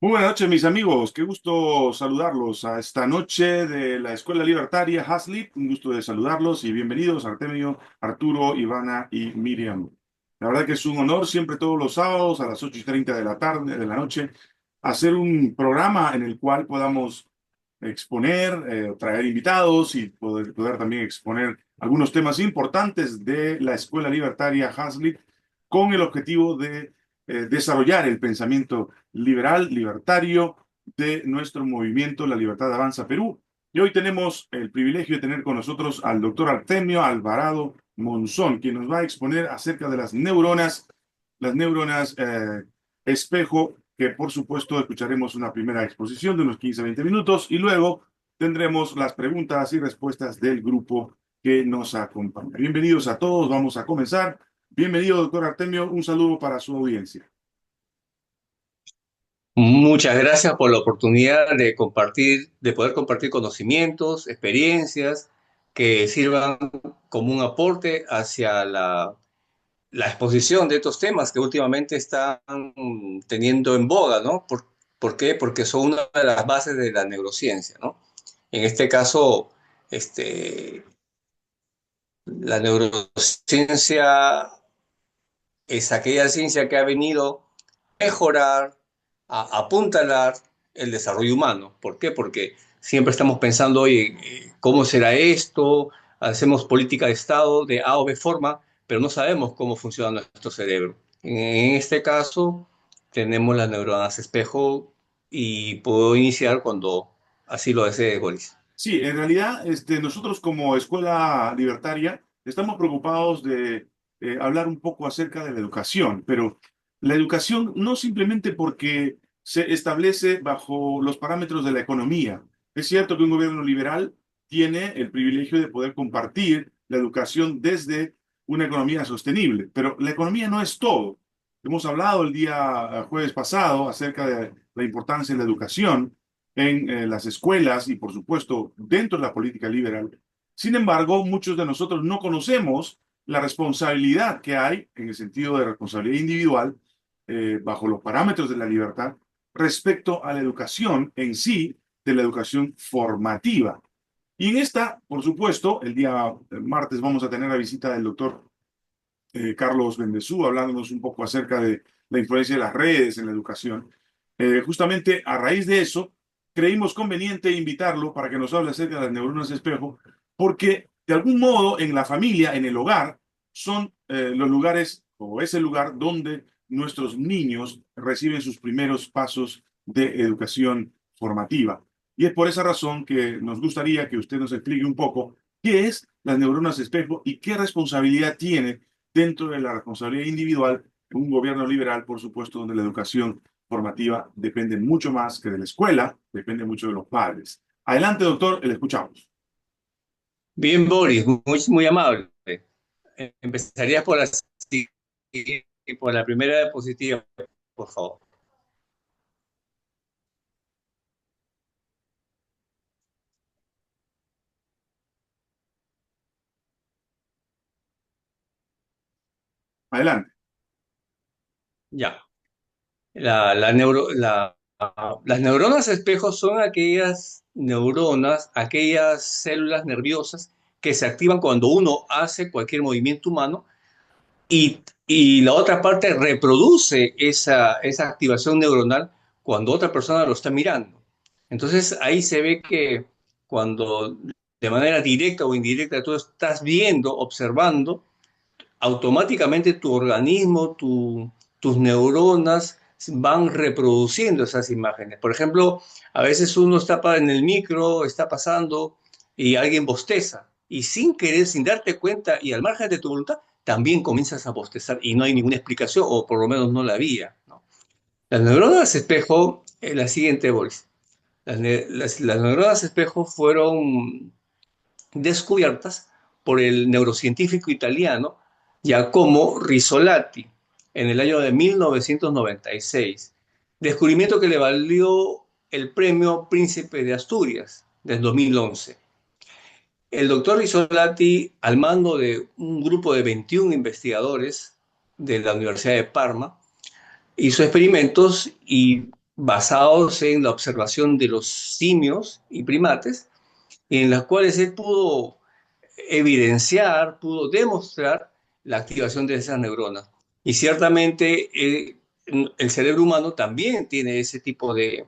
Muy buenas noches, mis amigos. Qué gusto saludarlos a esta noche de la Escuela Libertaria Haslip. Un gusto de saludarlos y bienvenidos Artemio, Arturo, Ivana y Miriam. La verdad que es un honor siempre todos los sábados a las 8:30 de la tarde, de la noche, hacer un programa en el cual podamos exponer, traer invitados y poder también exponer algunos temas importantes de la Escuela Libertaria Haslip con el objetivo de desarrollar el pensamiento liberal, libertario de nuestro movimiento La Libertad Avanza Perú. Y hoy tenemos el privilegio de tener con nosotros al doctor Artemio Alvarado Monzón, quien nos va a exponer acerca de las neuronas espejo, que por supuesto escucharemos una primera exposición de unos 15-20 minutos y luego tendremos las preguntas y respuestas del grupo que nos acompaña. Bienvenidos a todos, vamos a comenzar. Bienvenido, doctor Artemio, un saludo para su audiencia. Muchas gracias por la oportunidad de compartir, de poder compartir conocimientos, experiencias que sirvan como un aporte hacia la exposición de estos temas que últimamente están teniendo en boga, ¿no? ¿Por qué? Porque son una de las bases de la neurociencia, ¿no? En este caso, este, la neurociencia es aquella ciencia que ha venido mejorar, a apuntalar el desarrollo humano. ¿Por qué? Porque siempre estamos pensando, oye, ¿cómo será esto? Hacemos política de Estado de A o B forma, pero no sabemos cómo funciona nuestro cerebro. En este caso, tenemos las neuronas espejo y puedo iniciar cuando así lo desee Boris. Sí, en realidad, nosotros como escuela libertaria estamos preocupados de hablar un poco acerca de la educación, pero la educación no simplemente porque se establece bajo los parámetros de la economía. Es cierto que un gobierno liberal tiene el privilegio de poder compartir la educación desde una economía sostenible, pero la economía no es todo. Hemos hablado el día jueves pasado acerca de la importancia de la educación en las escuelas y, por supuesto, dentro de la política liberal. Sin embargo, muchos de nosotros no conocemos la responsabilidad que hay, en el sentido de responsabilidad individual, bajo los parámetros de la libertad, respecto a la educación en sí, de la educación formativa. Y en esta, por supuesto, el día martes vamos a tener la visita del doctor Carlos Bendezú, hablándonos un poco acerca de la influencia de las redes en la educación. Justamente a raíz de eso, creímos conveniente invitarlo para que nos hable acerca de las neuronas espejo, porque de algún modo en la familia, en el hogar, son los lugares o es el lugar donde nuestros niños reciben sus primeros pasos de educación formativa. Y es por esa razón que nos gustaría que usted nos explique un poco qué es las neuronas espejo y qué responsabilidad tiene dentro de la responsabilidad individual en un gobierno liberal, por supuesto, donde la educación formativa depende mucho más que de la escuela, depende mucho de los padres. Adelante, doctor, le escuchamos. Bien, Boris, muy amable. Empezarías por la primera diapositiva, por favor. Adelante. Ya. Las neuronas espejos son aquellas neuronas, aquellas células nerviosas que se activan cuando uno hace cualquier movimiento humano y la otra parte reproduce esa activación neuronal cuando otra persona lo está mirando. Entonces ahí se ve que cuando de manera directa o indirecta tú estás viendo, observando, automáticamente tu organismo, tus neuronas van reproduciendo esas imágenes. Por ejemplo, a veces uno está en el micro, está pasando y alguien bosteza y sin querer, sin darte cuenta y al margen de tu voluntad, también comienzas a bostezar y no hay ninguna explicación o por lo menos no la había, ¿no? Las neuronas espejo es la siguiente, Boris. Las neuronas espejo fueron descubiertas por el neurocientífico italiano Giacomo Risolati en el año de 1996, descubrimiento que le valió el premio Príncipe de Asturias del 2011. El doctor Risolati, al mando de un grupo de 21 investigadores de la Universidad de Parma, hizo experimentos y basados en la observación de los simios y primates, en las cuales él pudo evidenciar, pudo demostrar la activación de esas neuronas. Y ciertamente el cerebro humano también tiene ese tipo de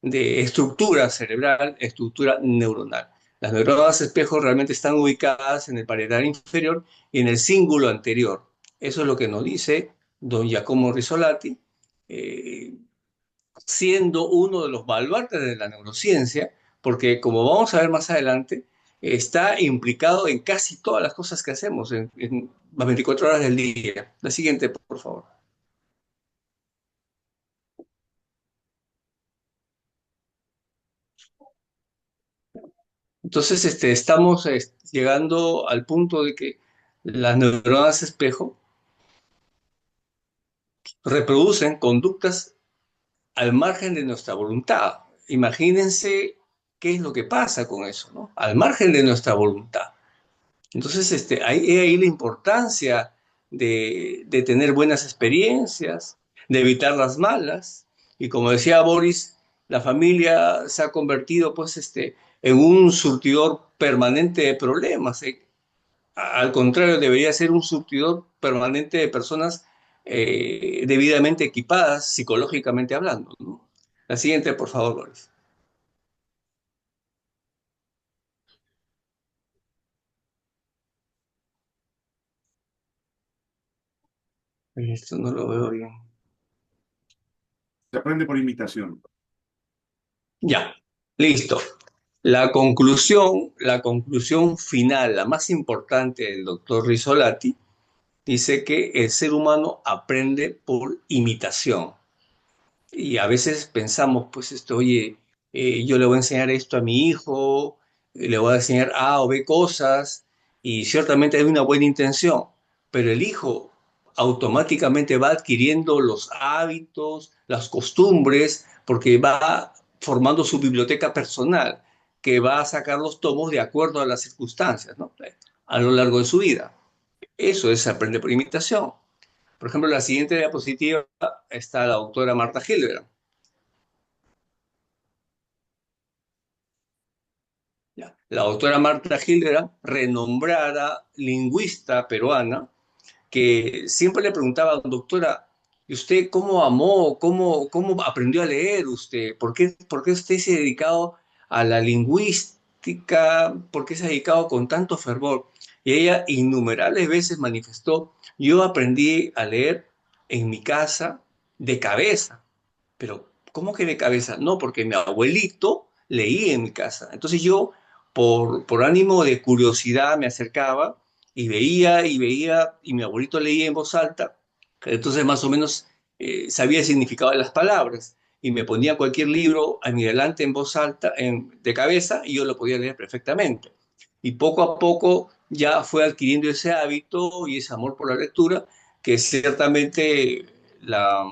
estructura cerebral, estructura neuronal. Las neuronas espejo realmente están ubicadas en el parietal inferior y en el cíngulo anterior. Eso es lo que nos dice don Giacomo Risolati, eh, siendo uno de los baluartes de la neurociencia, porque como vamos a ver más adelante, está implicado en casi todas las cosas que hacemos en las 24 horas del día. La siguiente, por favor. Entonces, estamos llegando al punto de que las neuronas espejo reproducen conductas al margen de nuestra voluntad. Imagínense qué es lo que pasa con eso, ¿no? Al margen de nuestra voluntad. Entonces, ahí la importancia de tener buenas experiencias, de evitar las malas. Y como decía Boris, la familia se ha convertido, pues, en un surtidor permanente de problemas. Al contrario, debería ser un surtidor permanente de personas debidamente equipadas, psicológicamente hablando, ¿no? La siguiente, por favor, Boris. Esto no lo veo bien. Se aprende por imitación. Ya, listo. La conclusión final, la más importante del doctor Risolati, dice que el ser humano aprende por imitación. Y a veces pensamos, pues, oye, yo le voy a enseñar esto a mi hijo, le voy a enseñar A o B cosas, y ciertamente hay una buena intención, pero el hijo automáticamente va adquiriendo los hábitos, las costumbres, porque va formando su biblioteca personal, que va a sacar los tomos de acuerdo a las circunstancias, ¿no? A lo largo de su vida. Eso es aprender por imitación. Por ejemplo, en la siguiente diapositiva está la doctora Marta Hildebrand. Ya. La doctora Marta Hildebrand, renombrada lingüista peruana, que siempre le preguntaba, doctora, ¿y usted cómo amó, cómo aprendió a leer usted? Por qué usted se ha dedicado a la lingüística? ¿Por qué se ha dedicado con tanto fervor? Y ella innumerables veces manifestó, yo aprendí a leer en mi casa de cabeza. Pero, ¿cómo que de cabeza? No, porque mi abuelito leía en mi casa. Entonces yo, por ánimo de curiosidad, me acercaba y veía, y mi abuelito leía en voz alta. Entonces más o menos sabía el significado de las palabras. Y me ponía cualquier libro a mi delante en voz alta, de cabeza, y yo lo podía leer perfectamente. Y poco a poco ya fue adquiriendo ese hábito y ese amor por la lectura, que ciertamente la,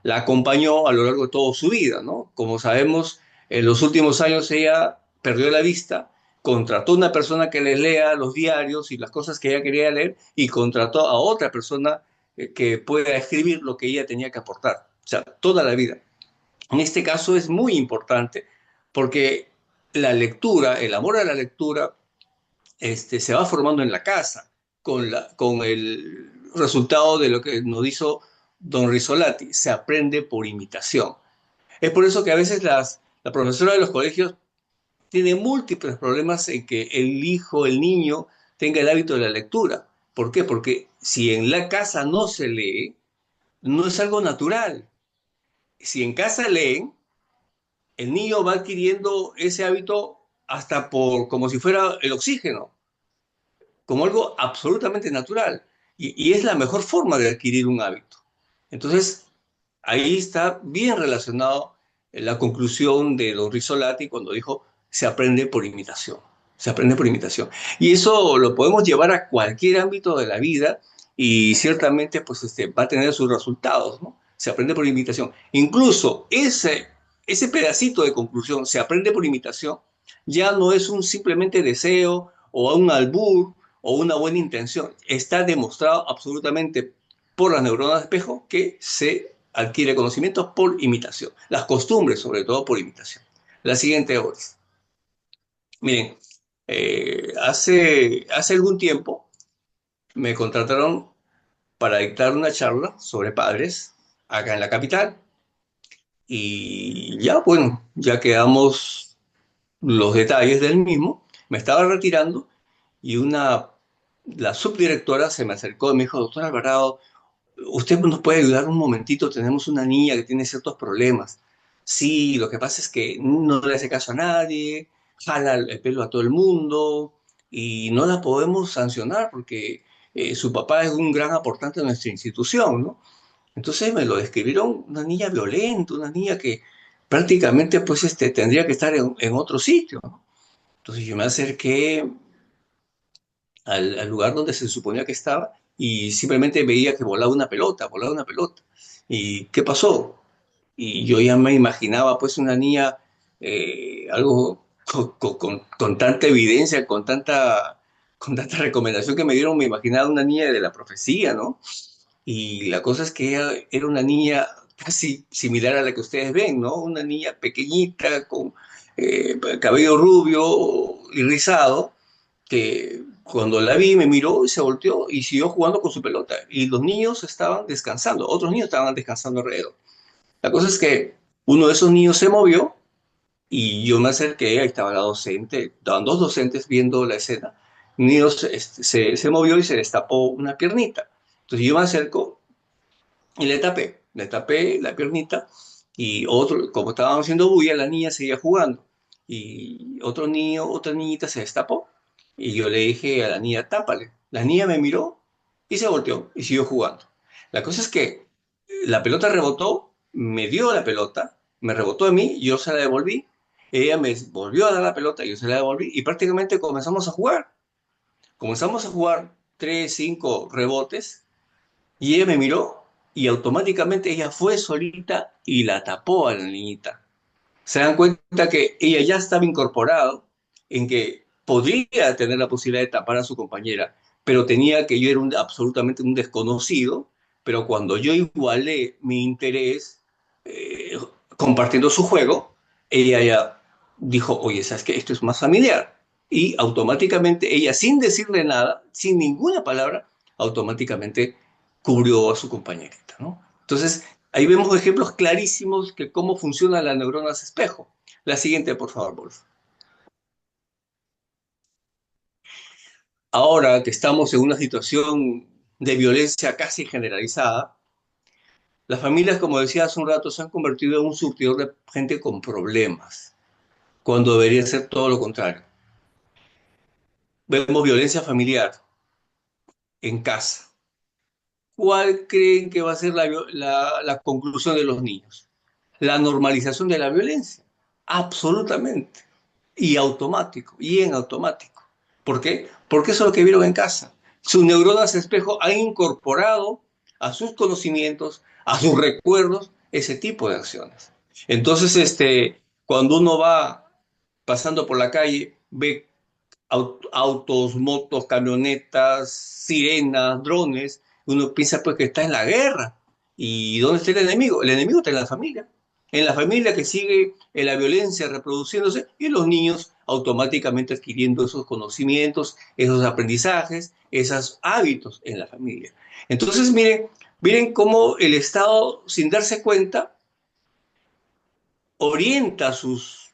la acompañó a lo largo de toda su vida, ¿no? Como sabemos, en los últimos años ella perdió la vista, contrató a una persona que le lea los diarios y las cosas que ella quería leer y contrató a otra persona que pueda escribir lo que ella tenía que aportar, o sea, toda la vida. En este caso es muy importante porque la lectura, el amor a la lectura, se va formando en la casa con el resultado de lo que nos hizo don Risolati, se aprende por imitación. Es por eso que a veces la profesora de los colegios tiene múltiples problemas en que el hijo, el niño, tenga el hábito de la lectura. ¿Por qué? Porque si en la casa no se lee, no es algo natural. Si en casa leen, el niño va adquiriendo ese hábito hasta como si fuera el oxígeno, como algo absolutamente natural. Y es la mejor forma de adquirir un hábito. Entonces, ahí está bien relacionado la conclusión de don Rizzolatti cuando dijo, se aprende por imitación, se aprende por imitación. Y eso lo podemos llevar a cualquier ámbito de la vida y ciertamente pues, va a tener sus resultados, ¿no? Se aprende por imitación. Incluso ese pedacito de conclusión, se aprende por imitación, ya no es un simplemente deseo o un albur o una buena intención. Está demostrado absolutamente por las neuronas de espejo que se adquiere conocimientos por imitación, las costumbres sobre todo por imitación. La siguiente hora. Miren, hace algún tiempo me contrataron para dictar una charla sobre padres acá en la capital y ya, bueno, ya quedamos los detalles del mismo. Me estaba retirando y la subdirectora se me acercó y me dijo, doctor Alvarado, usted nos puede ayudar un momentito, tenemos una niña que tiene ciertos problemas. Sí, lo que pasa es que no le hace caso a nadie, jala el pelo a todo el mundo y no la podemos sancionar porque su papá es un gran aportante de nuestra institución, ¿no? Entonces me lo describieron una niña violenta, una niña que prácticamente pues tendría que estar en otro sitio, ¿no? Entonces yo me acerqué al lugar donde se suponía que estaba y simplemente veía que volaba una pelota, volaba una pelota. ¿Y qué pasó? Y yo ya me imaginaba pues una niña, algo con tanta evidencia, con tanta recomendación que me dieron, me imaginaba una niña de la profecía, ¿no? Y la cosa es que ella era una niña casi similar a la que ustedes ven, ¿no? Una niña pequeñita con cabello rubio y rizado, que cuando la vi me miró y se volteó y siguió jugando con su pelota. Y los niños estaban descansando, otros niños estaban descansando alrededor. La cosa es que uno de esos niños se movió y yo me acerqué, ahí estaba la docente, estaban dos docentes viendo la escena. Un niño se movió y se destapó una piernita. Entonces yo me acerco y le tapé la piernita y otro, como estaban haciendo bulla, la niña seguía jugando. Y otro niño, otra niñita se destapó y yo le dije a la niña, tápale. La niña me miró y se volteó y siguió jugando. La cosa es que la pelota rebotó, me dio la pelota, me rebotó a mí, yo se la devolví, ella me volvió a dar la pelota, yo se la devolví y prácticamente comenzamos a jugar. Comenzamos a jugar tres, cinco rebotes y ella me miró y automáticamente ella fue solita y la tapó a la niñita. Se dan cuenta que ella ya estaba incorporado en que podría tener la posibilidad de tapar a su compañera, pero tenía que yo era absolutamente un desconocido, pero cuando yo igualé mi interés eh, compartiendo su juego, ella ya dijo, oye, ¿sabes qué? Esto es más familiar. Y automáticamente ella, sin decirle nada, sin ninguna palabra, automáticamente cubrió a su compañerita, ¿no? Entonces, ahí vemos ejemplos clarísimos de cómo funcionan las neuronas espejo. La siguiente, por favor, Wolf. Ahora que estamos en una situación de violencia casi generalizada, las familias, como decía hace un rato, se han convertido en un surtidor de gente con problemas, cuando debería ser todo lo contrario. Vemos violencia familiar en casa. ¿Cuál creen que va a ser la conclusión de los niños? La normalización de la violencia. Absolutamente. Y automático, y en automático. ¿Por qué? Porque eso es lo que vieron en casa. Sus neuronas espejo han incorporado a sus conocimientos, a sus recuerdos, ese tipo de acciones. Entonces, cuando uno va pasando por la calle, ve autos, motos, camionetas, sirenas, drones, uno piensa pues que está en la guerra. ¿Y dónde está el enemigo? El enemigo está en la familia que sigue en la violencia reproduciéndose y los niños automáticamente adquiriendo esos conocimientos, esos aprendizajes, esos hábitos en la familia. Entonces, miren cómo el Estado, sin darse cuenta, orienta sus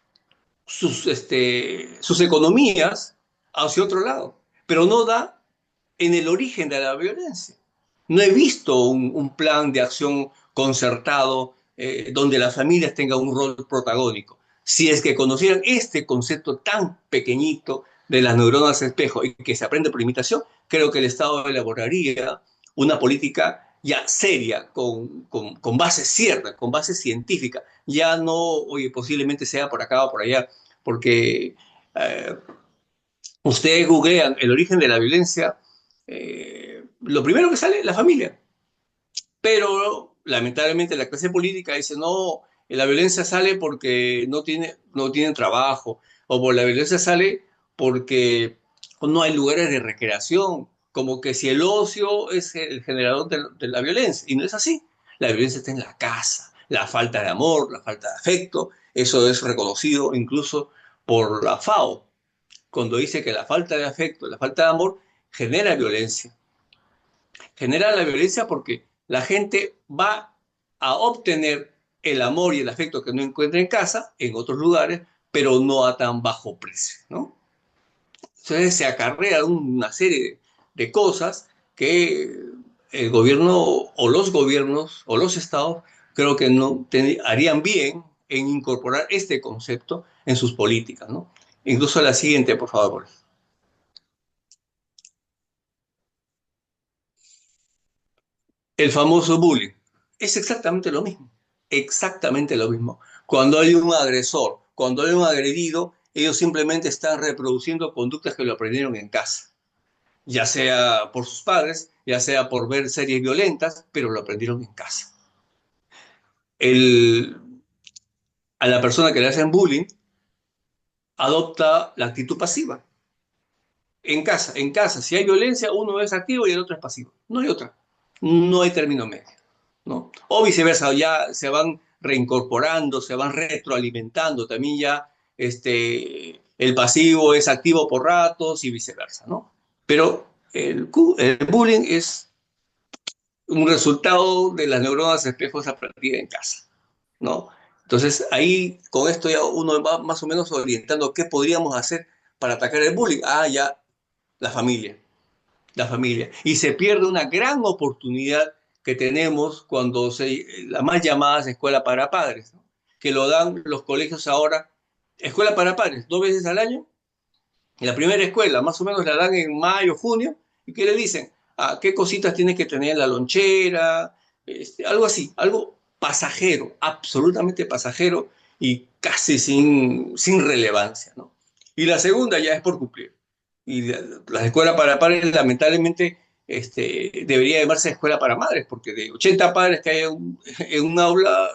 economías hacia otro lado, pero no da en el origen de la violencia. No he visto un plan de acción concertado donde las familias tengan un rol protagónico. Si es que conocieran este concepto tan pequeñito de las neuronas espejo y que se aprende por imitación, creo que el Estado elaboraría una política ya seria, con base cierta, con base científica. Ya no, oye, posiblemente sea por acá o por allá, porque eh, ustedes googlean el origen de la violencia, lo primero que sale es la familia. Pero lamentablemente la clase política dice, no, la violencia sale porque no tienen trabajo, o por la violencia sale porque no hay lugares de recreación, como que si el ocio es el generador de la violencia, y no es así. La violencia está en la casa, la falta de amor, la falta de afecto. Eso es reconocido incluso por la FAO, cuando dice que la falta de afecto, la falta de amor genera violencia. Genera la violencia porque la gente va a obtener el amor y el afecto que no encuentra en casa, en otros lugares, pero no a tan bajo precio, ¿no? Entonces se acarrea una serie de cosas que el gobierno o los gobiernos o los estados creo que no harían bien en incorporar este concepto en sus políticas, ¿no? Incluso la siguiente, por favor. El famoso bullying. Es exactamente lo mismo. Exactamente lo mismo. Cuando hay un agresor, cuando hay un agredido, ellos simplemente están reproduciendo conductas que lo aprendieron en casa, ya sea por sus padres, ya sea por ver series violentas, pero lo aprendieron en casa. El, a la persona que le hacen bullying adopta la actitud pasiva. En casa, si hay violencia, uno es activo y el otro es pasivo. No hay otra. No hay término medio, ¿no? O viceversa, ya se van reincorporando, se van retroalimentando. También ya el pasivo es activo por ratos y viceversa, ¿no? Pero el bullying es un resultado de las neuronas espejos aprendidas en casa, ¿no? Entonces ahí con esto ya uno va más o menos orientando qué podríamos hacer para atacar el bullying. Ah, ya, la familia, la familia. Y se pierde una gran oportunidad que tenemos cuando la más llamada es escuela para padres, ¿no? Que lo dan los colegios ahora, escuela para padres, 2 veces al año. La primera escuela, más o menos la dan en mayo, junio, y ¿qué le dicen? Ah, ¿qué cositas tienes que tener en la lonchera? Algo así, algo pasajero, absolutamente pasajero y casi sin relevancia, ¿no? Y la segunda ya es por cumplir. Y la escuela para padres, lamentablemente, debería llamarse escuela para madres, porque de 80 padres que hay en un aula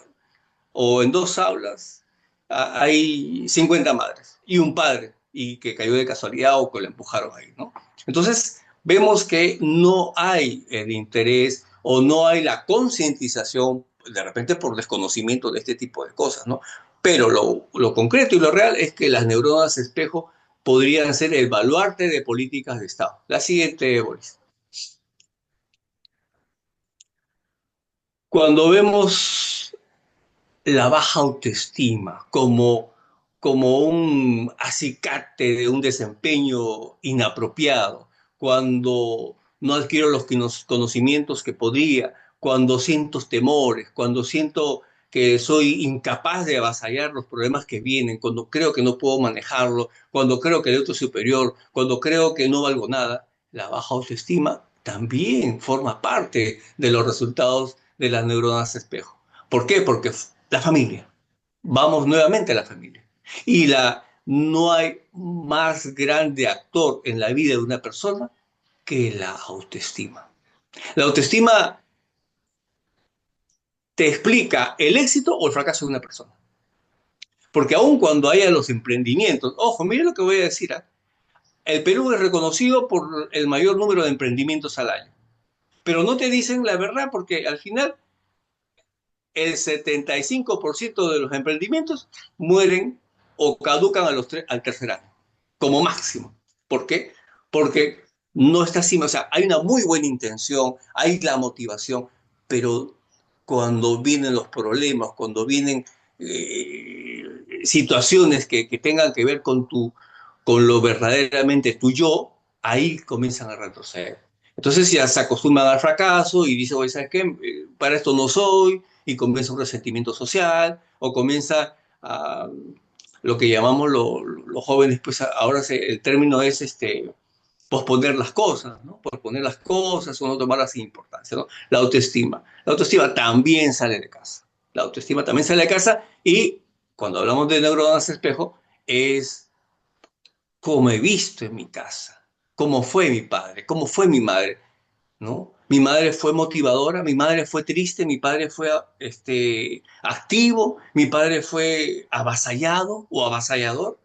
o en dos aulas, hay 50 madres y un padre, y que cayó de casualidad o que lo empujaron ahí, ¿no? Entonces, vemos que no hay el interés o no hay la concientización, de repente por desconocimiento de este tipo de cosas, ¿no? Pero lo concreto y lo real es que las neuronas espejo podrían ser el baluarte de políticas de Estado. La siguiente, Boris. Cuando vemos la baja autoestima como un acicate de un desempeño inapropiado, cuando no adquiero los conocimientos que podría, cuando siento temores, cuando siento que soy incapaz de avasallar los problemas que vienen, cuando creo que no puedo manejarlo, cuando creo que el otro es superior, cuando creo que no valgo nada, la baja autoestima también forma parte de los resultados de las neuronas espejo. ¿Por qué? Porque la familia. Vamos nuevamente a la familia. No hay más grande actor en la vida de una persona que la autoestima. La autoestima te explica el éxito o el fracaso de una persona. Porque aun cuando haya los emprendimientos, ojo, mire lo que voy a decir, ¿eh? El Perú es reconocido por el mayor número de emprendimientos al año. Pero no te dicen la verdad porque al final el 75% de los emprendimientos mueren o caducan al tercer año, como máximo. ¿Por qué? Porque no está así, o sea, hay una muy buena intención, hay la motivación, pero cuando vienen los problemas, cuando vienen situaciones que tengan que ver con lo verdaderamente tuyo, ahí comienzan a retroceder. Entonces ya se acostumbran al fracaso y dice, oye, ¿sabes qué? Para esto no soy, y comienza un resentimiento social, o comienza lo que llamamos los jóvenes, pues ahora el término es posponer las cosas, ¿no? Posponer las cosas o no tomarlas sin importancia, ¿no? La autoestima. La autoestima también sale de casa. La autoestima también sale de casa y cuando hablamos de neuronas espejo es cómo he visto en mi casa, cómo fue mi padre, cómo fue mi madre, ¿no? Mi madre fue motivadora, mi madre fue triste, mi padre fue activo, mi padre fue avasallado o avasallador.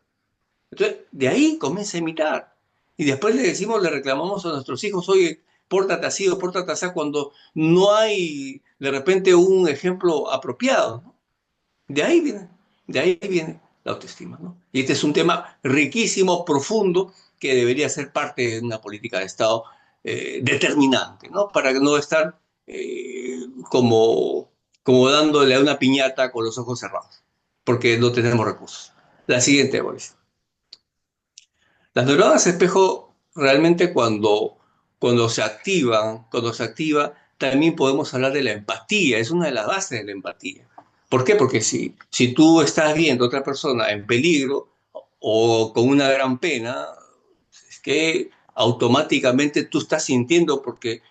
Entonces, de ahí comienza a imitar. Y después le decimos, le reclamamos a nuestros hijos, oye, pórtate así o pórtate así cuando no hay de repente un ejemplo apropiado, ¿no? De ahí viene, de ahí viene la autoestima, ¿no? Y este es un tema riquísimo, profundo, que debería ser parte de una política de Estado determinante, ¿no? Para no estar como, como dándole a una piñata con los ojos cerrados, porque no tenemos recursos. La siguiente, Boris. Las neuronas espejo realmente cuando se activa, también podemos hablar de la empatía, es una de las bases de la empatía. ¿Por qué? Porque si tú estás viendo a otra persona en peligro o con una gran pena, es que automáticamente tú estás sintiendo porque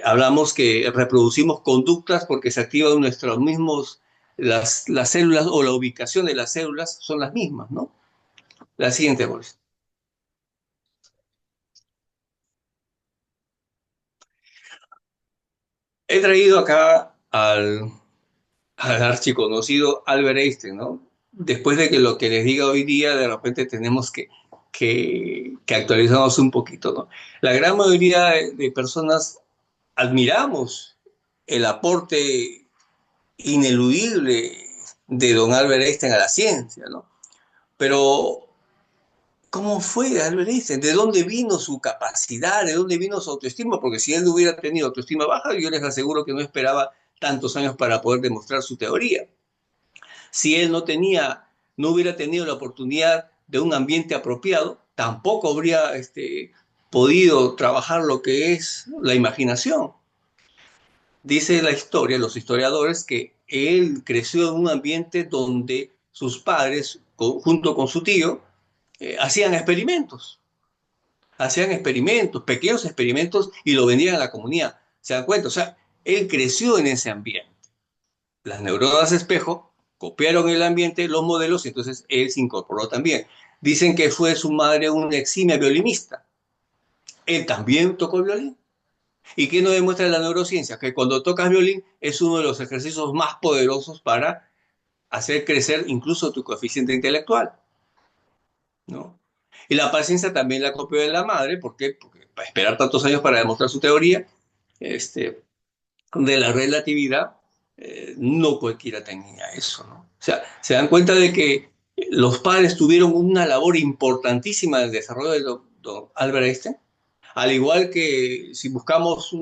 hablamos que reproducimos conductas porque se activan nuestros mismos, las células o la ubicación de las células son las mismas, ¿no? La siguiente, Boris. He traído acá al archiconocido Albert Einstein, ¿no? Después de que lo que les diga hoy día, de repente tenemos que actualizarnos un poquito, ¿no? La gran mayoría de personas admiramos el aporte ineludible de don Albert Einstein a la ciencia, ¿no? Pero, ¿cómo fue Albert Einstein? ¿De dónde vino su capacidad? ¿De dónde vino su autoestima? Porque si él hubiera tenido autoestima baja, yo les aseguro que no esperaba tantos años para poder demostrar su teoría. Si él no hubiera tenido la oportunidad de un ambiente apropiado, tampoco habría podido trabajar lo que es la imaginación. Dice la historia, los historiadores, que él creció en un ambiente donde sus padres, junto con su tío, hacían experimentos, pequeños experimentos, y lo vendían a la comunidad. ¿Se dan cuenta? O sea, él creció en ese ambiente. Las neuronas espejo copiaron el ambiente, los modelos, y entonces él se incorporó también. Dicen que fue su madre una eximia violinista. Él también tocó el violín. ¿Y qué nos demuestra la neurociencia? Que cuando tocas violín es uno de los ejercicios más poderosos para hacer crecer incluso tu coeficiente intelectual, ¿no? Y la paciencia también la copió de la madre, ¿por qué? Porque para esperar tantos años para demostrar su teoría de la relatividad, no cualquiera tenía eso, ¿no? O sea, se dan cuenta de que los padres tuvieron una labor importantísima en el desarrollo de don Albert Einstein, al igual que si buscamos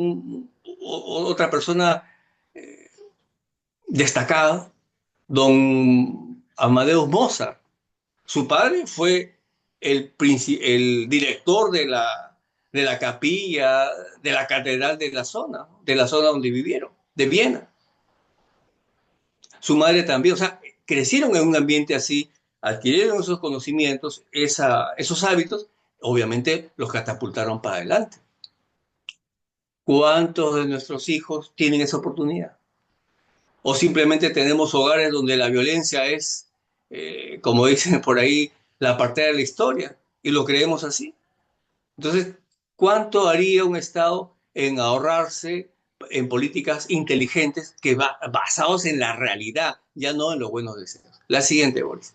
otra persona destacada, don Amadeus Mozart. Su padre fue el director de la capilla, de la catedral de la zona donde vivieron, de Viena. Su madre también, o sea, crecieron en un ambiente así, adquirieron esos conocimientos, esos hábitos, obviamente los catapultaron para adelante. ¿Cuántos de nuestros hijos tienen esa oportunidad? O simplemente tenemos hogares donde la violencia es, como dicen por ahí, la parte de la historia, y lo creemos así. Entonces, ¿cuánto haría un Estado en ahorrarse en políticas inteligentes basados en la realidad, ya no en los buenos deseos? La siguiente, Boris.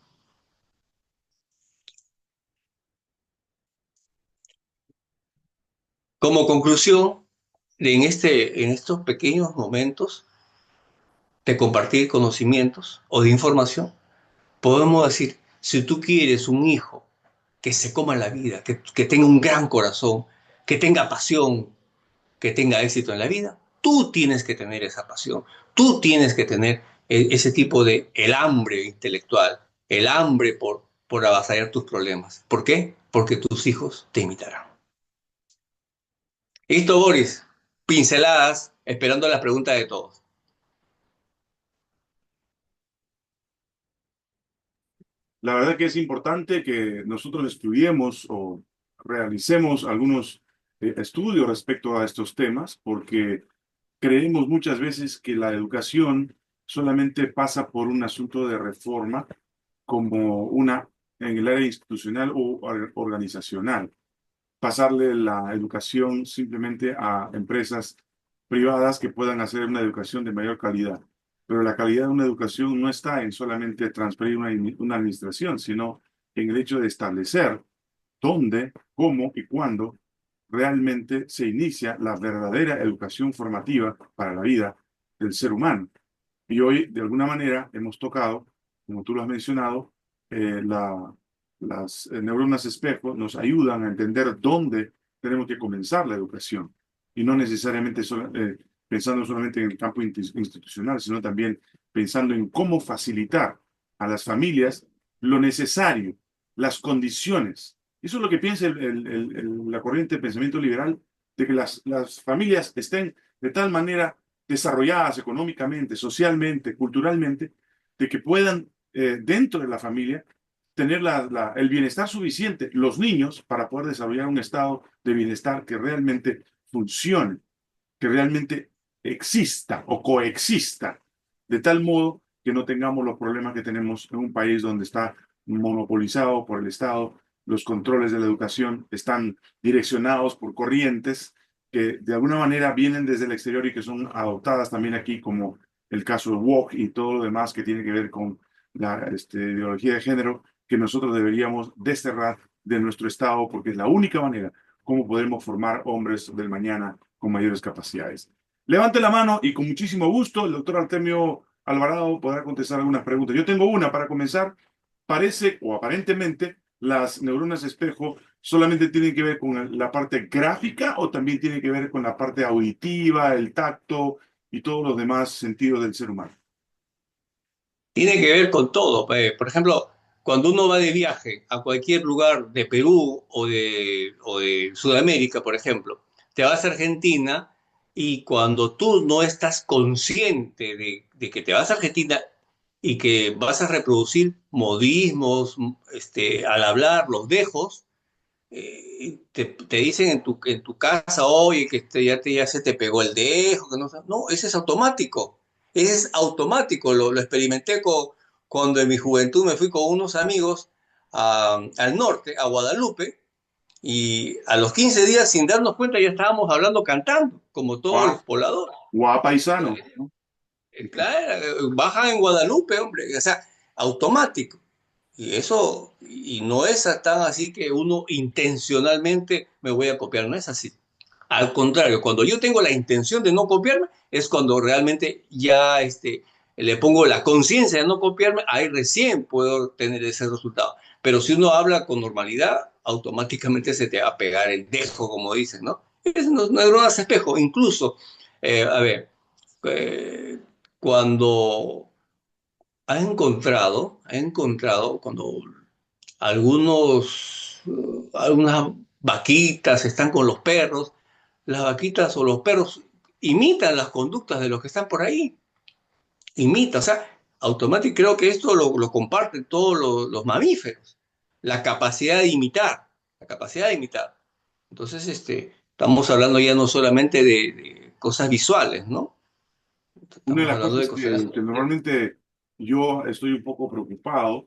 Como conclusión, en estos pequeños momentos de compartir conocimientos o de información, podemos decir, si tú quieres un hijo que se coma la vida, que tenga un gran corazón, que tenga pasión, que tenga éxito en la vida, tú tienes que tener esa pasión, tú tienes que tener ese tipo de el hambre intelectual, el hambre por avasallar tus problemas. ¿Por qué? Porque tus hijos te imitarán. Listo, Boris. Pinceladas, esperando las preguntas de todos. La verdad que es importante que nosotros estudiemos o realicemos algunos estudios respecto a estos temas, porque creemos muchas veces que la educación solamente pasa por un asunto de reforma como una en el área institucional o organizacional. Pasarle la educación simplemente a empresas privadas que puedan hacer una educación de mayor calidad. Pero la calidad de una educación no está en solamente transferir una administración, sino en el hecho de establecer dónde, cómo y cuándo realmente se inicia la verdadera educación formativa para la vida del ser humano. Y hoy, de alguna manera, hemos tocado, como tú lo has mencionado, las neuronas espejo nos ayudan a entender dónde tenemos que comenzar la educación y no necesariamente pensando solamente en el campo institucional, sino también pensando en cómo facilitar a las familias lo necesario, las condiciones. Eso es lo que piensa la corriente de pensamiento liberal, de que las familias estén de tal manera desarrolladas económicamente, socialmente, culturalmente, de que puedan, dentro de la familia, tener el bienestar suficiente, los niños, para poder desarrollar un estado de bienestar que realmente funcione, que realmente exista o coexista, de tal modo que no tengamos los problemas que tenemos en un país donde está monopolizado por el Estado, los controles de la educación están direccionados por corrientes que de alguna manera vienen desde el exterior y que son adoptadas también aquí, como el caso de Woke y todo lo demás que tiene que ver con la ideología de género, que nosotros deberíamos desterrar de nuestro Estado, porque es la única manera como podemos formar hombres del mañana con mayores capacidades. Levante la mano y con muchísimo gusto el doctor Artemio Alvarado podrá contestar algunas preguntas. Yo tengo una para comenzar. Parece o aparentemente las neuronas espejo solamente tienen que ver con la parte gráfica o también tienen que ver con la parte auditiva, el tacto y todos los demás sentidos del ser humano. Tiene que ver con todo. Por ejemplo, cuando uno va de viaje a cualquier lugar de Perú o de Sudamérica, por ejemplo, te vas a Argentina y cuando tú no estás consciente de que te vas a Argentina y que vas a reproducir modismos, al hablar, los dejos, te dicen en tu casa, oye, que ya se te pegó el dejo, que no, no, ese es automático, ese es automático, lo experimenté cuando en mi juventud me fui con unos amigos al norte, a Guadalupe, y a los 15 días, sin darnos cuenta, ya estábamos hablando cantando, como todos Guau, los pobladores. guapaisano. Claro, bajan en Guadalupe, hombre, o sea, automático. Y eso, y no es tan así que uno intencionalmente me voy a copiar, no es así. Al contrario, cuando yo tengo la intención de no copiarme, es cuando realmente ya le pongo la conciencia de no copiarme, ahí recién puedo tener ese resultado. Pero si uno habla con normalidad, automáticamente se te va a pegar el dejo, como dicen, ¿no? Es neuronas espejo, incluso, a ver, eh, cuando ha encontrado cuando algunas vaquitas están con los perros, las vaquitas o los perros imitan las conductas de los que están por ahí, imita, o sea, automáticamente creo que esto lo comparten todos los mamíferos, la capacidad de imitar, la capacidad de imitar. Entonces, estamos hablando ya no solamente de cosas visuales, ¿no? Una de Estamos las hablando de cosas cosas. que normalmente yo estoy un poco preocupado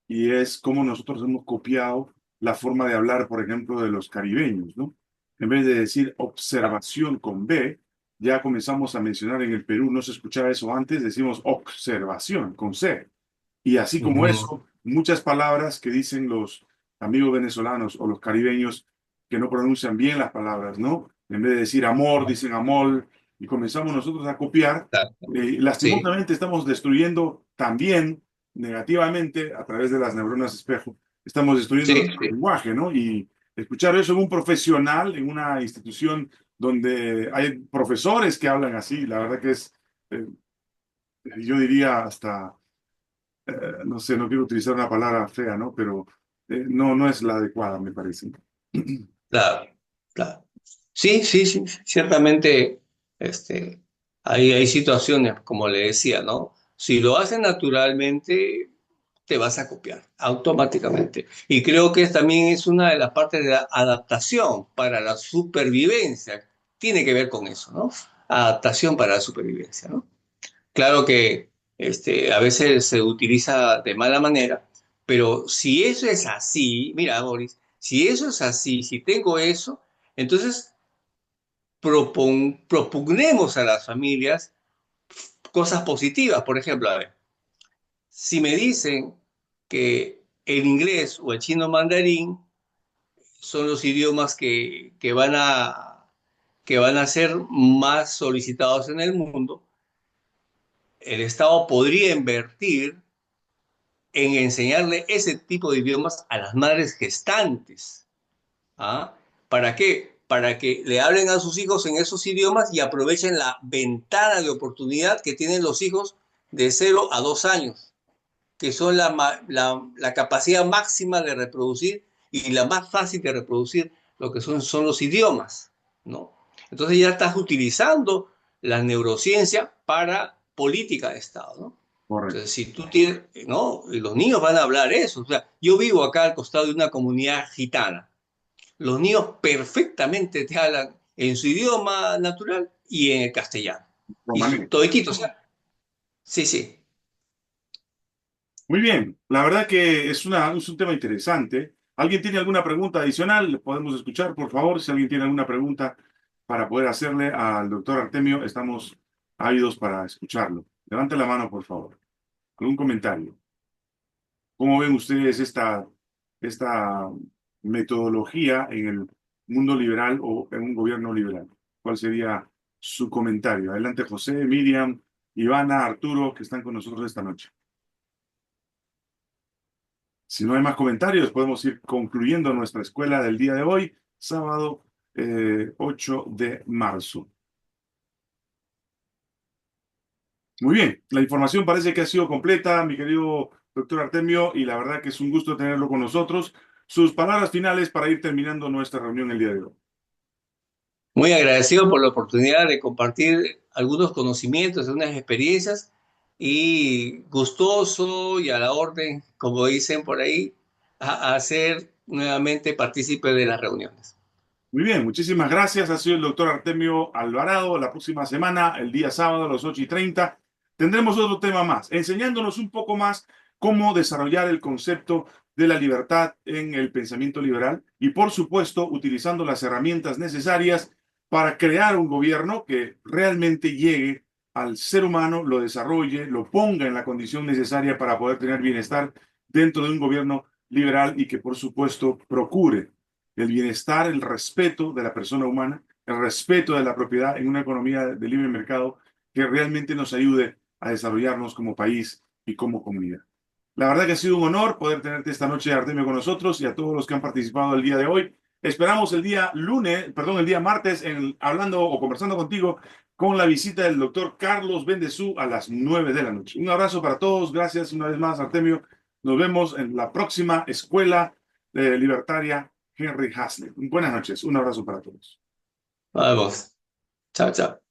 y es cómo nosotros hemos copiado la forma de hablar, por ejemplo, de los caribeños, ¿no? En vez de decir observación con B, ya comenzamos a mencionar en el Perú, no se escuchaba eso antes, decimos observación con C. Y así como Ujú. eso, muchas palabras que dicen los amigos venezolanos o los caribeños que no pronuncian bien las palabras, ¿no? En vez de decir amor, dicen amor, y comenzamos nosotros a copiar. Sí, Lastimosamente estamos destruyendo también negativamente a través de las neuronas espejo, estamos destruyendo sí, nuestro sí. lenguaje, ¿no? Y escuchar eso en un profesional, en una institución donde hay profesores que hablan así, la verdad que es, eh, yo diría hasta no sé, no quiero utilizar una palabra fea, ¿no? Pero no es la adecuada, me parece. Claro, claro. Sí, sí, sí, ciertamente, este, hay situaciones, como le decía, ¿no? Si lo haces naturalmente, te vas a copiar automáticamente. Y creo que también es una de las partes de la adaptación para la supervivencia. Tiene que ver con eso, ¿no? Adaptación para la supervivencia, ¿no? Claro que a veces se utiliza de mala manera, pero si eso es así, mira, Boris, si eso es así, si tengo eso, entonces propugnemos a las familias cosas positivas. Por ejemplo, a ver, si me dicen que el inglés o el chino mandarín son los idiomas que van a ser más solicitados en el mundo. El Estado podría invertir en enseñarle ese tipo de idiomas a las madres gestantes. ¿Ah? ¿Para qué? Para que le hablen a sus hijos en esos idiomas y aprovechen la ventana de oportunidad que tienen los hijos de 0 a 2 años, que son la capacidad máxima de reproducir y la más fácil de reproducir lo que son los idiomas, ¿no? Entonces ya estás utilizando la neurociencia para política de Estado, ¿no? Correcto. Entonces, si tú tienes, ¿no? Y los niños van a hablar eso. O sea, yo vivo acá al costado de una comunidad gitana. Los niños perfectamente te hablan en su idioma natural y en el castellano. Y Romané. todititos, o sea, sí, sí. Muy bien, la verdad que es un tema interesante. ¿Alguien tiene alguna pregunta adicional? ¿Le podemos escuchar, por favor? Si alguien tiene alguna pregunta para poder hacerle al doctor Artemio, estamos ávidos para escucharlo. Levante la mano, por favor. ¿Algún comentario? ¿Cómo ven ustedes esta metodología en el mundo liberal o en un gobierno liberal? ¿Cuál sería su comentario? Adelante, José, Miriam, Ivana, Arturo, que están con nosotros esta noche. Si no hay más comentarios, podemos ir concluyendo nuestra escuela del día de hoy, sábado 8 de marzo. Muy bien, la información parece que ha sido completa, mi querido doctor Artemio, y la verdad que es un gusto tenerlo con nosotros. Sus palabras finales para ir terminando nuestra reunión el día de hoy. Muy agradecido por la oportunidad de compartir algunos conocimientos, unas experiencias y gustoso y a la orden, como dicen por ahí, a ser nuevamente partícipe de las reuniones. Muy bien, muchísimas gracias. Ha sido el doctor Artemio Alvarado. La próxima semana, el día sábado a las 8:30, tendremos otro tema más, enseñándonos un poco más cómo desarrollar el concepto de la libertad en el pensamiento liberal y, por supuesto, utilizando las herramientas necesarias para crear un gobierno que realmente llegue al ser humano, lo desarrolle, lo ponga en la condición necesaria para poder tener bienestar dentro de un gobierno liberal y que, por supuesto, procure el bienestar, el respeto de la persona humana, el respeto de la propiedad en una economía de libre mercado que realmente nos ayude a desarrollarnos como país y como comunidad. La verdad que ha sido un honor poder tenerte esta noche, Artemio, con nosotros y a todos los que han participado el día de hoy. Esperamos el día el día martes, hablando o conversando contigo con la visita del doctor Carlos Bendezú a las 9 de la noche. Un abrazo para todos. Gracias una vez más, Artemio. Nos vemos en la próxima escuela libertaria Henry Hazlitt. Buenas noches, un abrazo para todos. Vamos. Chao, chao.